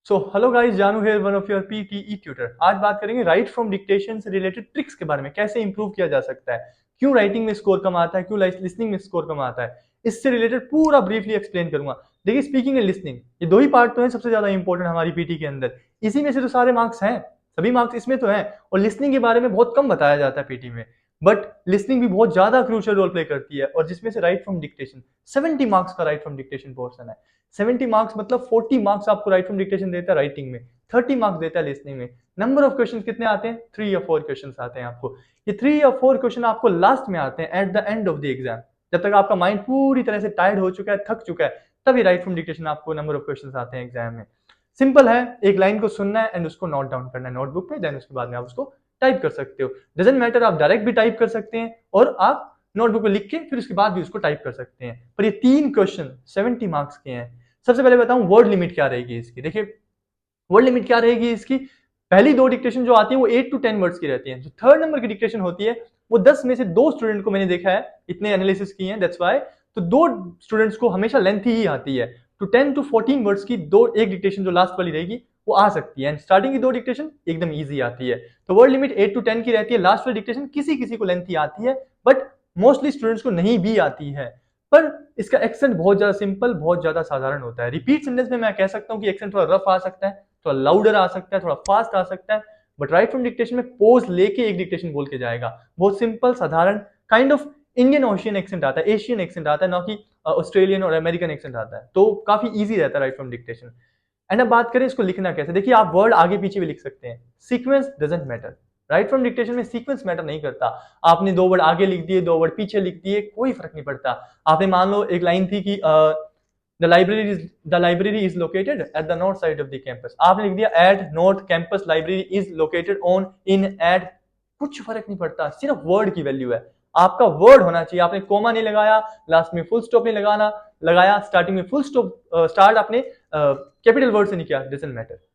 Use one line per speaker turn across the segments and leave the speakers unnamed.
So hello guys, जानू here, one of your PTE tutor. आज बात करेंगे राइट फ्रॉम डिक्टेशन से रिलेटेड ट्रिक्स के बारे में, कैसे इंप्रूव किया जा सकता है, क्यों राइटिंग में स्कोर कम आता है, क्यों लिसनिंग में स्कोर कम आता है। इससे रिलेटेड पूरा ब्रीफली एक्सप्लेन करूंगा। देखिए, स्पीकिंग एंड लिसनिंग ये दो ही पार्ट तो हैं सबसे ज्यादा इंपॉर्टेंट हमारी पीटी के अंदर। इसी में से तो सारे मार्क्स हैं, सभी मार्क्स इसमें तो हैं। और लिसनिंग के बारे में बहुत कम बताया जाता है पीटी में, बट लिसनिंग भी बहुत ज्यादा क्रूशियल रोल प्ले करती है। और जिसमें से राइट फ्रॉम डिक्टेशन 70 मार्क्स का राइट फ्रॉम डिक्टेशन पोर्शन है। 70 मार्क्स मतलब 40 मार्क्स आपको राइट फ्रॉम डिक्टेशन देता है राइटिंग में, 30 मार्क्स देता है लिसनिंग में। नंबर ऑफ क्वेश्चन कितने आते हैं? 3 या 4 क्वेश्चन आते हैं आपको। ये 3 या 4 क्वेश्चन आपको लास्ट में आते हैं, at the end of the exam. जब तक आपका माइंड पूरी तरह से टायर्ड हो चुका है, थक चुका है, तभी राइट फ्रॉम डिक्टेशन आपको नंबर ऑफ क्वेश्चन आते हैं एग्जाम में। सिंपल है, एक लाइन को सुनना है एंड उसको नोट डाउन करना है नोटबुक पे, देन उसके बाद में आप उसको टाइप कर सकते हो। डजंट मैटर, आप डायरेक्ट भी टाइप कर सकते हैं और आप नोटबुक पे लिख के फिर उसके बाद भी उसको टाइप कर सकते हैं। पर ये 3 क्वेश्चन 70 मार्क्स के हैं। सबसे पहले बताऊं वर्ड लिमिट क्या रहेगी इसकी। देखिए, वर्ड लिमिट क्या रहेगी इसकी। पहली दो डिक्टेशन जो आती है वो 8 to 10 वर्ड्स की रहती है। जो थर्ड नंबर की डिक्टेशन होती है वो 10 में से 2 स्टूडेंट को मैंने देखा है, इतने एनालिसिस किए हैं, दैट्स व्हाई। तो 2 स्टूडेंट्स को हमेशा लेंथ ही आती है। तो 10 to 14 वर्ड्स की एक डिक्टेशन जो लास्ट वाली रहेगी वो आ सकती है, एंड स्टार्टिंग की 2 डिक्टेशन एकदम ईजी आती है। तो वर्ड लिमिट 8 to 10 की रहती है। लास्ट वाली डिक्टेशन किसी किसी को लेंथ ही आती है, बट मोस्टली स्टूडेंट्स को नहीं भी आती है। पर इसका एक्सेंट बहुत ज्यादा सिंपल, बहुत ज्यादा साधारण होता है। रिपीट सेंटेंस में मैं कह सकता हूँ कि एक्सेंट थोड़ा रफ आ सकता है, थोड़ा लाउडर आ सकता है, थोड़ा फास्ट आ सकता है, बट राइट फ्रॉम डिक्टेशन में पोज लेके एक डिक्टेशन बोल के जाएगा। बहुत सिंपल साधारण kind of Indian ocean accent आता है, एशियन एक्सेंट आता है, ना कि ऑस्ट्रेलियन और अमेरिकन एक्सेंट आता है। तो काफी ईजी रहता है राइट फ्रॉम डिक्टेशन। एंड अब बात करें इसको लिखना कैसे। देखिए, आप वर्ड आगे पीछे भी लिख सकते हैं, sequence doesn't matter. Right from dictation में सीक्वेंस मैटर नहीं करता। आपने 2 वर्ड आगे लिख दिए, 2 वर्ड पीछे लिख दिए, कोई फर्क नहीं पड़ता। आपने मान लो एक लाइन थी कि the library is located at the north side of the campus, आपने लिख दिया at north campus library is located on in at, कुछ फर्क नहीं पड़ता, सिर्फ वर्ड की वैल्यू है। आपका वर्ड होना चाहिए। आपने कोमा नहीं लगाया, लास्ट में फुल स्टॉप नहीं लगाया, स्टार्टिंग में फुल स्टॉप, स्टार्ट आपने कैपिटल वर्ड से नहीं किया, डजंट मैटर।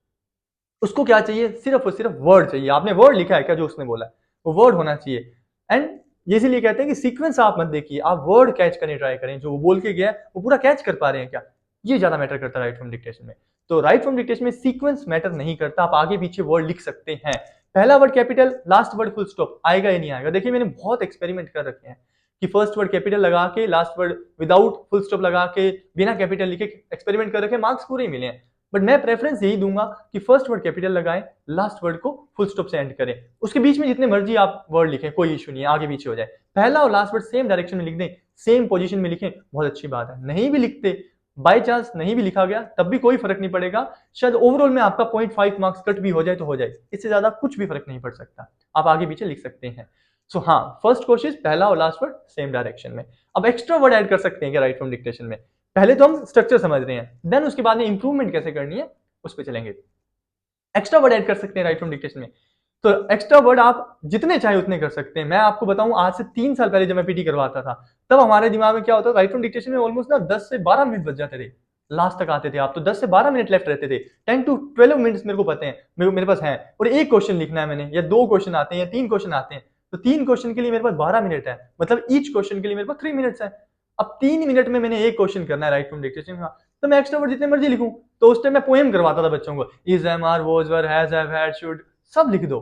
उसको क्या चाहिए? सिर्फ और सिर्फ वर्ड चाहिए। आपने वर्ड लिखा है क्या, जो उसने बोला है वो वर्ड होना चाहिए। एंड ये इसीलिए कहते हैं कि सीक्वेंस आप मत देखिए, आप वर्ड कैच करने ट्राई करें। जो वो बोल के गया है वो पूरा कैच कर पा रहे हैं क्या, ये ज्यादा मैटर करता है राइट फ्रॉम डिक्टेशन में। तो राइट फ्रॉम डिक्टेशन में सीक्वेंस मैटर नहीं करता, आप आगे पीछे वर्ड लिख सकते हैं। पहला word capital, last word full stop, आएगा या नहीं आएगा। देखिए, मैंने बहुत एक्सपेरिमेंट कर रखे हैं कि फर्स्ट वर्ड कैपिटल लगा के, last word without full stop लगा के, बिना कैपिटल लिखे एक्सपेरिमेंट कर रखे, मार्क्स पूरे ही मिले हैं। बट मैं प्रेफरेंस यही दूंगा कि फर्स्ट वर्ड कैपिटल लगाएं, लास्ट वर्ड को फुल स्टॉप से एंड करें। उसके बीच में जितने मर्जी आप वर्ड लिखें, कोई इशू नहीं है, आगे पीछे हो जाए। पहला और लास्ट वर्ड सेम डायरेक्शन में लिख दें, सेम पोजीशन में लिखें, बहुत अच्छी बात है। नहीं भी लिखते, बाई चांस नहीं भी लिखा गया, तब भी कोई फर्क नहीं पड़ेगा। शायद ओवरऑल में आपका 0.5 मार्क्स कट भी हो जाए तो हो जाए, इससे ज्यादा कुछ भी फर्क नहीं पड़ सकता। आप आगे पीछे लिख सकते हैं। सो हाँ, फर्स्ट कोशिश पहला और लास्ट वर्ड सेम डायरेक्शन में। अब एक्स्ट्रा वर्ड ऐड कर सकते हैं क्या राइट फ्रॉम डिक्टेशन में? पहले तो हम स्ट्रक्चर समझ रहे हैं, देन उसके बाद में इंप्रूवमेंट कैसे करनी है उस पर चलेंगे। एक्स्ट्रा वर्ड ऐड कर सकते हैं राइट फ्रॉम डिक्टेशन में। तो एक्स्ट्रा वर्ड आप जितने चाहे उतने कर सकते हैं। मैं आपको बताऊं, आज से 3 साल पहले जब मैं पीटी करवाता था, तब हमारे दिमाग में क्या होता था, राइट फ्रॉम डिक्टेशन में ऑलमोस्ट ना 10 से 12 मिनट बच जाते थे। लास्ट तक आते थे आप तो 10 से 12 मिनट लेफ्ट रहते थे। 10 to 12 मिनट्स मेरे को पता है, मेरे पास है। और एक क्वेश्चन लिखना है मैंने, या 2 क्वेश्चन आते हैं, या 3 क्वेश्चन आते हैं, तो 3 क्वेश्चन के लिए मेरे पास 12 मिनट है। मतलब ईच क्वेश्चन के लिए मेरे पास 3 मिनट्स है। अब 3 मिनट में मैंने एक क्वेश्चन करना है राइट फ्रॉम डिक्टेशन में, तो मैं एक्स्ट्रा वर्ड जितने मर्जी लिखूं। तो उस टाइम मैं पोएम करवाता था बच्चों को, is, am, are, was, were, has, have, had, should, सब लिख दो।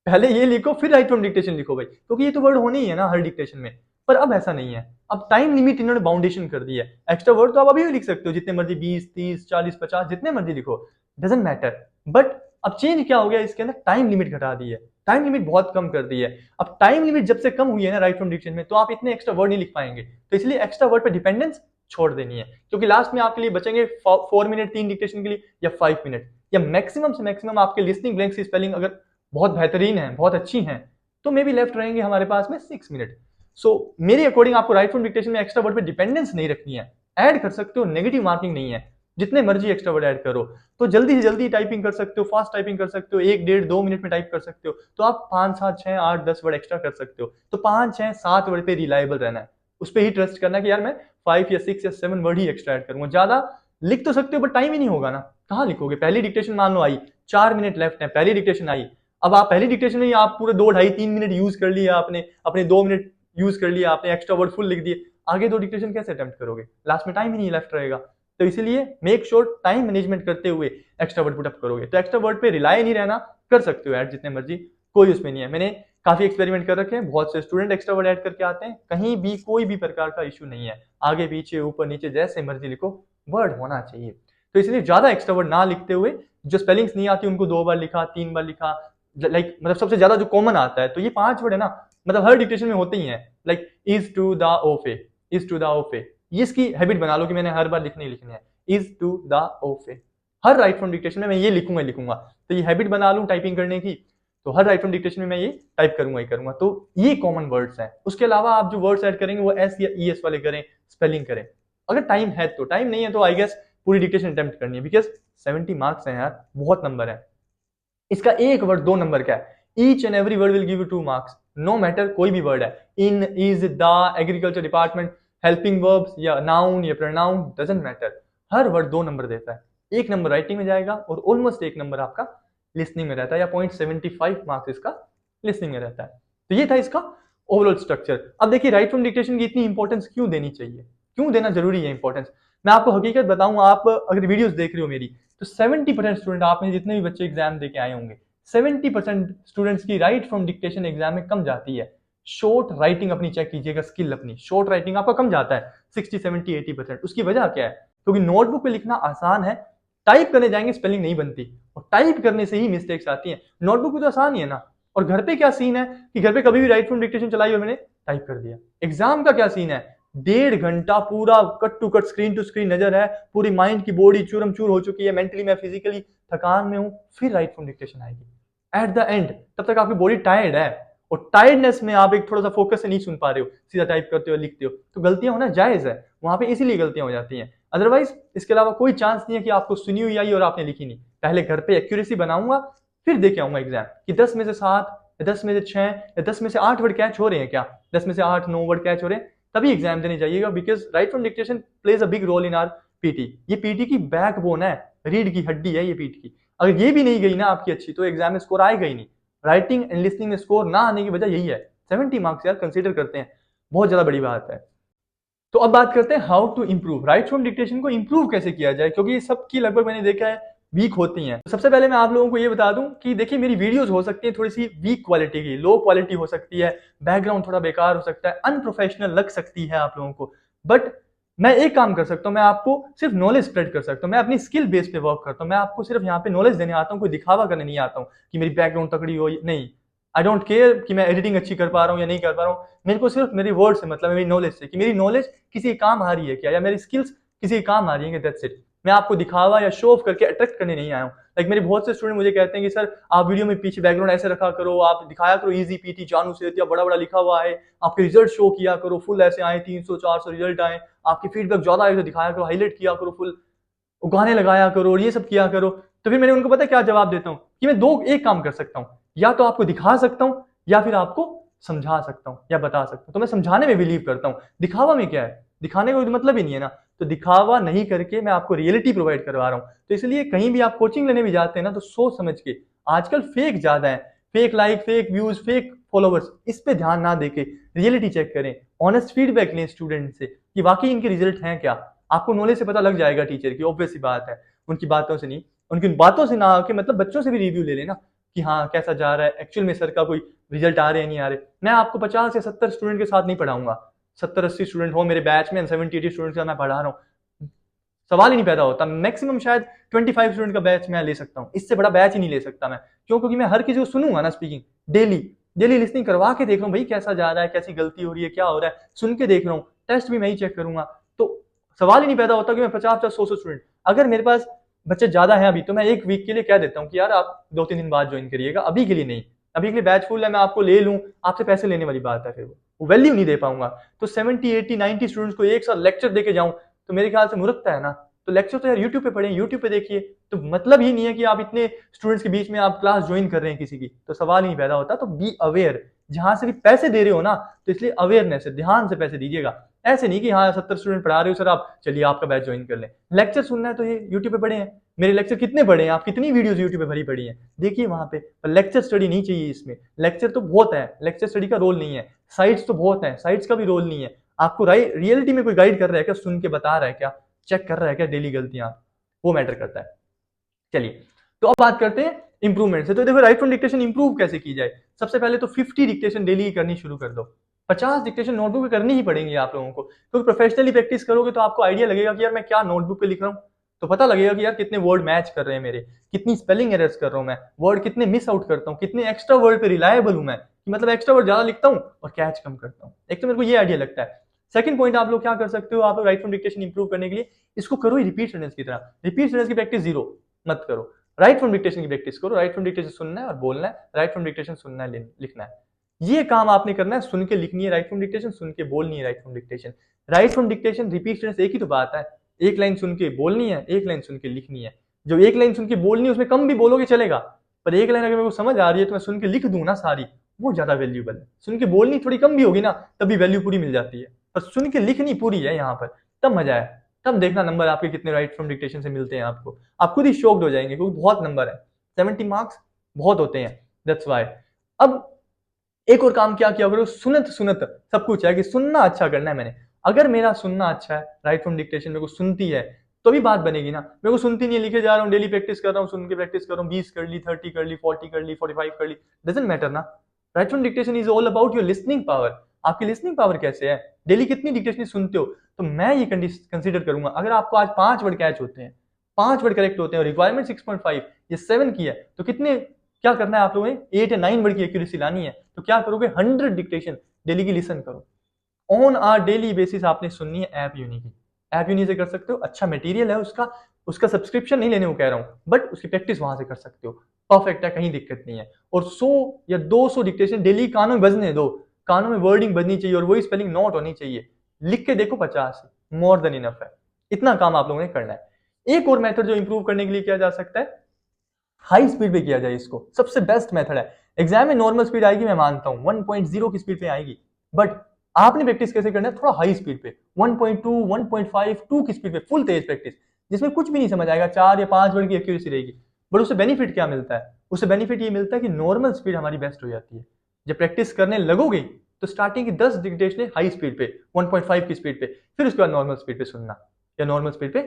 पहले ये लिखो फिर राइट फ्रॉम डिक्टेशन लिखो भाई, क्योंकि ये तो वर्ड होने ही है ना हर डिक्टेशन में। पर अब ऐसा नहीं है, अब टाइम लिमिट इन्होंने बाउंडेशन कर दी है। एक्स्ट्रा वर्ड तो आप अभी भी लिख सकते हो, जितने मर्जी 20, 30, 40, 50 जितने मर्जी लिखो, डजंट मैटर। बट अब चेंज क्या हो गया, इसके अंदर टाइम लिमिट घटा दी है, टाइम लिमिट बहुत कम कर दी है। अब टाइम लिमिट जब से कम हुई है ना राइट फ्रॉम डिक्टेशन में, तो आप इतने एक्स्ट्रा वर्ड नहीं लिख पाएंगे। तो इसलिए एक्स्ट्रा वर्ड पर डिपेंडेंस छोड़ देनी है, क्योंकि लास्ट में आपके लिए बचेंगे 4 मिनट 3 डिक्टेशन के लिए, या 5 मिनट, या मैक्सिमम से मैक्सिमम आपके लिसनिंग ब्लैंक्स की स्पेलिंग अगर बहुत बेहतरीन है, बहुत अच्छी हैं, तो मे बी लेफ्ट रहेंगे हमारे पास में 6 मिनट। सो मेरे अकॉर्डिंग आपको राइट फ्रॉम डिक्टेशन में एक्स्ट्रा वर्ड पे डिपेंडेंस नहीं रखनी है। ऐड कर सकते हो, नेगेटिव मार्किंग नहीं है, जितने मर्जी एक्स्ट्रा वर्ड ऐड करो। तो जल्दी से जल्दी टाइपिंग कर सकते हो, फास्ट टाइपिंग कर सकते हो, 1, 1.5, 2 मिनट में टाइप कर सकते हो। तो आप 5, 7, 6, 8, 10 वर्ड एक्स्ट्रा कर सकते हो। तो 5, 6, 7 वर्ड पे रिलायबल रहना है, उस पर ही ट्रस्ट करना कि यार मैं 5 या 6 या 7 वर्ड ही एक्स्ट्रा ऐड करूंगा। ज्यादा लिख तो सकते हो बट टाइम ही नहीं होगा ना, कहाँ लिखोगे। पहली डिक्टेशन मान लो आई, 4 मिनट लेफ्ट है, पहली डिक्टेशन आई। अब आप पहली डिक्टेशन में आप पूरे 2, ढाई, 3 मिनट यूज कर लिया आपने, अपने 2 मिनट यूज कर लिया आपने, एक्स्ट्रा वर्ड फुल लिख दिए। आगे 2 डिक्टेशन कैसे अटेम्प्ट करोगे, लास्ट में टाइम ही नहीं लेफ्ट रहेगा। तो इसीलिए मेक श्योर टाइम मैनेजमेंट करते हुए एक्स्ट्रावर्ट पुटअप करोगे। तो एक्स्ट्रावर्ट पे रिलाय नहीं रहना, कर सकते हो ऐड जितने मर्जी, कोई उसमें नहीं है। मैंने काफी एक्सपेरिमेंट कर रखे हैं, बहुत से स्टूडेंट एक्स्ट्रावर्ट ऐड करके आते हैं, कहीं भी कोई भी प्रकार का इशू नहीं है। आगे पीछे ऊपर नीचे जैसे मर्जी लिखो, वर्ड होना चाहिए। तो इसलिए ज्यादा एक्स्ट्रावर्ट ना लिखते हुए, जो स्पेलिंग्स नहीं आती उनको 2 बार लिखा, 3 बार लिखा, लाइक मतलब सबसे ज्यादा जो कॉमन आता है, तो ये 5 वर्ड है ना, मतलब हर डिक्टेशन में होते ही हैं, लाइक इज टू द ओफे, इज टू द ओफे, ये इसकी हैबिट बना लो कि मैंने हर बार लिखने ही लिखने हैं, इज टू द ओफे। हर राइट फ्रॉम डिक्टेशन में मैं ये लिखूंगा ही लिखूंगा, तो ये हैबिट बना लूं टाइपिंग करने की, तो हर राइट फ्रॉम डिक्टेशन में मैं ये टाइप करूंगा ही करूंगा। तो ये कॉमन वर्ड्स हैं। उसके अलावा आप जो वर्ड्स ऐड करेंगे वो एस या ई एस वाले करें, स्पेलिंग करें। अगर टाइम है तो, टाइम नहीं है तो आई गेस पूरी डिक्टेशन अटेम्प्ट करनी है, बिकॉज 70 मार्क्स हैं यार, बहुत नंबर है। इसका एक वर्ड 2 नंबर का है, each and every word will give you 2 marks, no matter कोई भी वर्ड है, in, is, the, agriculture department, helping verbs या नाउन या प्रोनाउन, डजंट मैटर, हर वर्ड 2 नंबर देता है। 1 नंबर राइटिंग में जाएगा और ऑलमोस्ट 1 नंबर आपका लिसनिंग में रहता है, या 0.75 मार्क्स इसका लिसनिंग में रहता है। तो ये था इसका ओवरऑल स्ट्रक्चर। अब देखिए राइट फ्रॉम डिक्टेशन की इतनी इंपॉर्टेंस क्यों देनी चाहिए, क्यों देना जरूरी है इंपॉर्टेंस। मैं आपको हकीकत बताऊं, आप अगर वीडियोस देख रहे हो मेरी, तो 70% स्टूडेंट, आप में जितने भी बच्चे एग्जाम देके आए होंगे, 70% स्टूडेंट्स की राइट फ्रॉम डिक्टेशन एग्जाम में कम जाती है। शॉर्ट राइटिंग अपनी चेक कीजिएगा, स्किल अपनी शॉर्ट राइटिंग आपका कम जाता है 60, 70, 80%। उसकी वजह क्या है? क्योंकि नोटबुक पे लिखना आसान है, टाइप करने जाएंगे स्पेलिंग नहीं बनती, और टाइप करने से ही मिस्टेक्स आती हैं। नोटबुक पे तो आसान ही है ना। और घर पे क्या सीन है कि घर पे कभी भी राइट फ्रॉम डिक्टेशन चलाई और मैंने टाइप कर दिया। एग्जाम का क्या सीन है? 1.5 घंटा पूरा cut to cut, screen to screen नजर है, पूरी माइंड की बॉडी चूरम चूर हो चुकी है, मेंटली मैं फिजिकली थकान में हूं, फिर राइट फ्रॉम डिक्टेशन आएगी एट द एंड, तब तक आपकी बॉडी टायर्ड है, और टायर्डनेस में आप एक थोड़ा सा फोकस से नहीं सुन पा रहे हो, सीधा टाइप करते हो, लिखते हो, तो गलतियां होना जायज है वहां पे, इसीलिए गलतियां हो जाती हैं। अदरवाइज इसके अलावा कोई चांस नहीं है कि आपको सुनी हुई आई और आपने लिखी नहीं। पहले घर पे एक्यूरेसी बनाऊंगा, फिर देके आऊंगा एग्जाम कि 10 में से 7 या 10 में से 6 या 10 में से 8 वर्ड कैच हो रहे हैं क्या, 10 में से 8 9 वर्ड कैच हो रहे हैं, तभी एग्जाम देने जाइएगा। Because write from dictation plays a big role in our PT. ये पीटी की बैकबोन है, रीढ़ की हड्डी है ये पीटी की। अगर ये भी नहीं गई ना आपकी अच्छी, तो एग्जाम में स्कोर आएगा ही नहीं। राइटिंग एंड लिसनिंग में स्कोर ना आने की वजह यही है। 70 मार्क्स यार कंसीडर करते हैं, बहुत ज्यादा बड़ी बात है। तो अब बात करते हैं how to improve write from dictation को इंप्रूव कैसे किया जाए, क्योंकि ये सबकी लगभग मैंने देखा है वीक होती हैं। तो सबसे पहले मैं आप लोगों को ये बता दूं कि देखिए मेरी वीडियोस हो सकती है थोड़ी सी वीक क्वालिटी की, लो क्वालिटी हो सकती है, बैकग्राउंड थोड़ा बेकार हो सकता है, अनप्रोफेशनल लग सकती है आप लोगों को, बट मैं एक काम कर सकता हूं, मैं आपको सिर्फ नॉलेज स्प्रेड कर सकता हूं, मैं अपनी स्किल बेस पे वर्क करता हूं, मैं आपको सिर्फ यहाँ पे नॉलेज देने आता हूँ, कोई दिखावा करने नहीं आता हूँ कि मेरी बैकग्राउंड तकड़ी हो, नहीं। आई डोंट केयर कि मैं एडिटिंग अच्छी कर पा रहा हूँ या नहीं कर पा रहा हूँ, मेरे को सिर्फ मेरे वर्ड से मतलब, मेरी नॉलेज से, कि मेरी नॉलेज किसी काम आ रही है क्या, या मेरी स्किल्स किसी काम आ रही है, दैट्स इट। मैं आपको दिखावा या शो ऑफ करके अट्रैक्ट करने नहीं आया हूँ। लाइक मेरे बहुत से स्टूडेंट मुझे कहते हैं कि सर आप वीडियो में पीछे बैकग्राउंड ऐसे रखा करो, आप दिखाया करो इजी पीटी जानू से, या बड़ा बड़ा लिखा हुआ है, आपके रिजल्ट शो किया करो, फुल ऐसे आए 300 400 रिजल्ट आए, आपकी फीडबैक ज्यादा आए तो दिखाया करो, हाईलाइट किया करो, फुल गाने लगाया करो, और ये सब किया करो। तो फिर मैंने उनको पता क्या जवाब देता हूँ कि मैं एक काम कर सकता हूँ, या तो आपको दिखा सकता हूँ या फिर आपको समझा सकता हूँ या बता सकता हूँ। तो मैं समझाने में बिलीव करता हूँ, दिखावा में क्या है, दिखाने का कोई मतलब ही नहीं है ना। तो दिखावा नहीं करके मैं आपको रियलिटी प्रोवाइड करवा रहा हूँ। तो इसलिए कहीं भी आप कोचिंग लेने भी जाते हैं ना, तो सोच समझ के, आजकल फेक ज्यादा है, fake like, fake views, fake followers, इस पे ध्यान ना देके रियलिटी चेक करें, ऑनेस्ट फीडबैक लें स्टूडेंट से कि वाकई इनके रिजल्ट हैं क्या। आपको नॉलेज से पता लग जाएगा टीचर की, ऑब्वियस सी बात है, उनकी बातों से नहीं, उनकी बातों से ना आके, मतलब बच्चों से भी रिव्यू ले लेना कि हाँ कैसा जा रहा है, एक्चुअल में सर का कोई रिजल्ट आ रहे हैं नहीं आ रहे। मैं आपको 50 या 70 स्टूडेंट के साथ नहीं पढ़ाऊंगा, 70-80 स्टूडेंट हो मेरे बैच में, 70-80 स्टूडेंट का मैं पढ़ा रहा हूँ, सवाल ही नहीं पैदा होता। मैक्सिमम शायद 25 स्टूडेंट का बैच मैं ले सकता हूँ, इससे बड़ा बैच ही नहीं ले सकता मैं। क्यों? क्योंकि मैं हर किसी को सुनूंगा ना, स्पीकिंग डेली, डेली लिसनिंग करवा के देख रहा हूँ भाई कैसा जा रहा है, कैसी गलती हो रही है, क्या हो रहा है, सुन के देख रहा हूँ, टेस्ट भी मैं ही चेक करूंगा। तो सवाल ही नहीं पैदा होता कि मैं 50-100 स्टूडेंट, अगर मेरे पास बच्चे ज्यादा है अभी, तो मैं एक वीक के लिए कह देता हूँ कि यार आप 2-3 दिन बाद ज्वाइन करिएगा, अभी के लिए नहीं, अभी के लिए बैच फुल है, मैं आपको ले लूँ, आपसे पैसे लेने वाली बात है, फिर वो वैल्यू नहीं दे पाऊंगा। तो 70-80-90 स्टूडेंट्स को एक साथ लेक्चर देके जाऊं, तो मेरे ख्याल से मूर्खता है ना। तो लेक्चर तो यार यूट्यूब पे पढ़ें, यूट्यूब पे देखिए। तो मतलब ही नहीं है कि आप इतने स्टूडेंट्स के बीच में आप क्लास ज्वाइन कर रहे हैं किसी की, तो सवाल ही नहीं पैदा होता। तो बी अवेयर, जहां से भी पैसे दे रहे हो ना, तो इसलिए अवेयरनेस है, ध्यान से पैसे दीजिएगा। ऐसे नहीं कि हाँ 70 स्टूडेंट पढ़ा रहे हो सर, आप चलिए आपका बैच ज्वाइन कर लें। लेक्चर सुनना है तो ये यूट्यूब पे पढ़े हैं, मेरे लेक्चर कितने पढ़े हैं, आप कितनी वीडियोस यूट्यूब पे भरी पड़ी हैं, देखिए वहां पे। पर लेक्चर स्टडी नहीं चाहिए इसमें, लेक्चर तो बहुत है, लेक्चर स्टडी का रोल नहीं है। साइट्स तो बहुत है, साइट्स का भी रोल नहीं है। आपको रियलिटी में कोई गाइड कर रहा है क्या, सुन के बता रहा है क्या, चेक कर रहा है क्या डेली गलतियां, वो मैटर करता है। चलिए, तो अब बात करते हैं इंप्रूवमेंट से। तो देखो राइट फ्रॉम डिक्टेशन इंप्रूव कैसे की जाए। सबसे पहले तो 50 डिक्टेशन डेली करनी शुरू कर दो। 50 डिक्टेशन नोटबुक पे करनी ही पड़ेंगी आप लोगों को, क्योंकि प्रोफेशनली प्रैक्टिस करोगे तो आपको आइडिया लगेगा कि यार मैं क्या नोटबुक पे लिख रहा हूँ, तो पता लगेगा कि यार कितने वर्ड मैच कर रहे हैं मेरे, कितनी स्पेलिंग एरर्स कर रहा हूँ मैं, वर्ड कितने मिस आउट करता हूँ, कितने एक्स्ट्रा वर्ड पे रिलायबल हूँ मैं, कि मतलब एक्स्ट्रा वर्ड ज्यादा लिखता हूँ और कैच कम करता हूँ। एक तो मेरे को ये आइडिया लगता है। सेकंड पॉइंट आप लोग क्या कर सकते हो, आप लोग राइट फ्रॉम डिक्टेशन इंप्रूव करने के लिए इसको करो रिपीट सेंटेंस की तरह। रिपीट सेंटेंस की प्रैक्टिस जीरो मत करो, राइट फ्रॉम डिक्टेशन की प्रैक्टिस करो। राइट फ्रॉम डिक्टेशन सुनना है और बोलना है, राइट फ्रॉम डिक्टेशन सुनना है लिखना है, ये काम आपने करना है। सुन के लिखनी है राइट फ्रॉम डिक्टेशन, सुन के बोलनी है right from dictation. Right from dictation repeat sentence एक ही तो बात है, एक लाइन सुन के बोलनी है, एक लाइन सुन के लिखनी है। जो एक लाइन सुन के बोलनी है उसमें कम भी बोलोगे चलेगा, पर एक लाइन अगर मेरे को समझ आ रही है तो मैं सुन के लिख दूं ना सारी, वो ज्यादा वैल्यूबल है। सुन के बोलनी थोड़ी कम भी होगी ना तभी वैल्यू पूरी मिल जाती है, पर सुन के लिखनी पूरी है यहाँ पर, तब मजा है। तब देखना नंबर आपके कितने राइट फ्रॉम डिक्टेशन से मिलते हैं आपको, आप खुद ही शॉक्ड हो जाएंगे, क्योंकि बहुत नंबर है, 70 मार्क्स बहुत होते हैं, दैट्स वाई। अब एक और काम क्या किया करो, सुनत सुनत सब कुछ है, कि सुनना अच्छा करना है मैंने। अगर मेरा सुनना अच्छा है, राइट फ्रॉम डिक्टेशन मेरे को सुनती है, तो भी बात बनेगी ना। मेरे को सुनती नहीं है, लिखे जा रहा हूँ, डेली प्रैक्टिस कर रहा हूँ, सुन के प्रैक्टिस कर रहा हूँ, 20 कर ली, 30 कर ली, 40 कर ली, 45 कर ली, डजंट मैटर ना। Right from dictation is all about your listening power. आपकी लिसनिंग पावर कैसे है, डेली कितनी डिक्टेशन सुनते हो। तो मैं ये कंसिडर करूंगा, अगर आपको आज 5 वर्ड कैच होते हैं, 5 वर्ड करेक्ट होते हैं और रिक्वायरमेंट 6.5 ये 7 की है, तो कितने क्या करना है आप लोगों ने, 8 या 9 वर्ड की एक्यूरेसी लानी है। तो क्या करोगे, 100 डिक्टेशन डेली की लिसन करो, ऑन आ डेली बेसिस आपने सुननी है ऐप यूनी की। ऐप यूनी से कर सकते हो, अच्छा मटेरियल है उसका, उसका सब्सक्रिप्शन नहीं लेने को कह रहा हूँ, बट उसकी प्रैक्टिस वहां से कर सकते हो, परफेक्ट है, कहीं दिक्कत नहीं है। और 100 या 200 डिक्टेशन डेली कानों में बजने दो, कानों में वर्डिंग बजनी चाहिए और वही स्पेलिंग नोट होनी चाहिए। लिख के देखो 50, मोर देन इनफ है, इतना काम आप लोगों ने करना है। एक और मेथड जो इंप्रूव करने के लिए किया जा सकता है, हाई स्पीड पे किया जाए इसको, सबसे बेस्ट मेथड है। एग्जाम में नॉर्मल स्पीड आएगी, मैं मानता हूं 1.0 की स्पीड पे आएगी, बट आपने प्रैक्टिस कैसे करना है, थोड़ा हाई स्पीड पे 1.2 1.5 2 की स्पीड पे फुल तेज प्रैक्टिस, जिसमें कुछ भी नहीं समझ आएगा, 4 या 5 वर्ड की एक्यूरेसी रहेगी। बट उससे बेनिफिट क्या मिलता है, उससे बेनिफिट ये मिलता है कि नॉर्मल स्पीड हमारी बेस्ट हो जाती है। जब प्रैक्टिस करने लगोगे तो स्टार्टिंग की 10 डिक्टेशन हाई स्पीड पे 1.5 की स्पीड पे, फिर उसके बाद नॉर्मल स्पीड पे सुनना या नॉर्मल स्पीड पे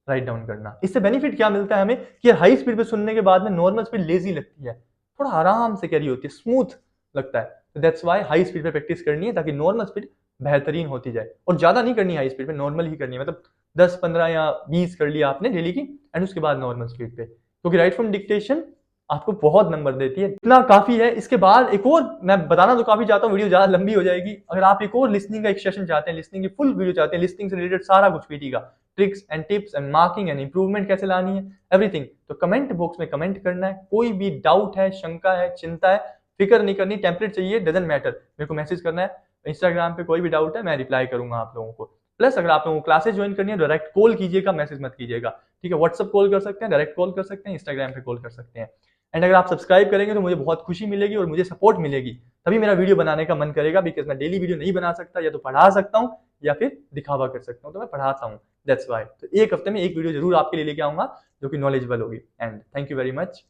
राइट डाउन करना। इससे बेनिफिट क्या मिलता है हमें, कि हाई स्पीड पे सुनने के बाद में नॉर्मल स्पीड लेजी लगती है, थोड़ा आराम से कैरी होती है, स्मूथ लगता है। तो दैट्स वाई हाई स्पीड पे प्रैक्टिस करनी है, ताकि नॉर्मल स्पीड बेहतरीन होती जाए। और ज्यादा नहीं करनी हाई स्पीड पे, नॉर्मल ही करनी है, मतलब 10 15 या 20 कर लिया आपने डेली की, एंड उसके बाद नॉर्मल स्पीड पे, क्योंकि राइट फ्रॉम डिक्टेशन आपको बहुत नंबर देती है, इतना काफी है। इसके बाद एक और मैं बताना तो काफी चाहता हूँ, वीडियो ज्यादा लंबी हो जाएगी। अगर आप एक और लिसनिंग का एक सेशन चाहते हैं, लिसनिंग की फुल वीडियो चाहते हैं, लिसनिंग से रिलेटेड सारा कुछ पीटी का, tricks and tips and marking and improvement कैसे लानी है, एवरीथिंग, तो कमेंट बॉक्स में कमेंट करना है। कोई भी डाउट है, शंका है, चिंता है, फिक्र नहीं करनी, टेम्पलेट चाहिए, डजंट मैटर, मेरे को मैसेज करना है इंस्टाग्राम पे, कोई भी डाउट है मैं रिप्लाई करूंगा आप लोगों को। प्लस अगर आप लोगों को क्लासेस ज्वाइन करनी है, डायरेक्ट कॉल कीजिएगा, मैसेज मत कीजिएगा, ठीक है। व्हाट्सअप कॉल कर सकते हैं, डायरेक्ट कॉल कर सकते हैं, इंस्टाग्राम पे कॉल कर सकते हैं। एंड अगर आप सब्सक्राइब करेंगे तो मुझे बहुत खुशी मिलेगी और मुझे सपोर्ट मिलेगी, तभी मेरा वीडियो बनाने का मन करेगा। बिकॉज मैं डेली वीडियो नहीं बना सकता, या तो पढ़ा सकता हूँ या फिर दिखावा कर सकता हूँ, तो मैं पढ़ाता हूँ, दैट्स वाई। तो एक हफ्ते में एक वीडियो जरूर आपके लिए लेके आऊंगा जो कि नॉलेजेबल होगी। And thank you very much.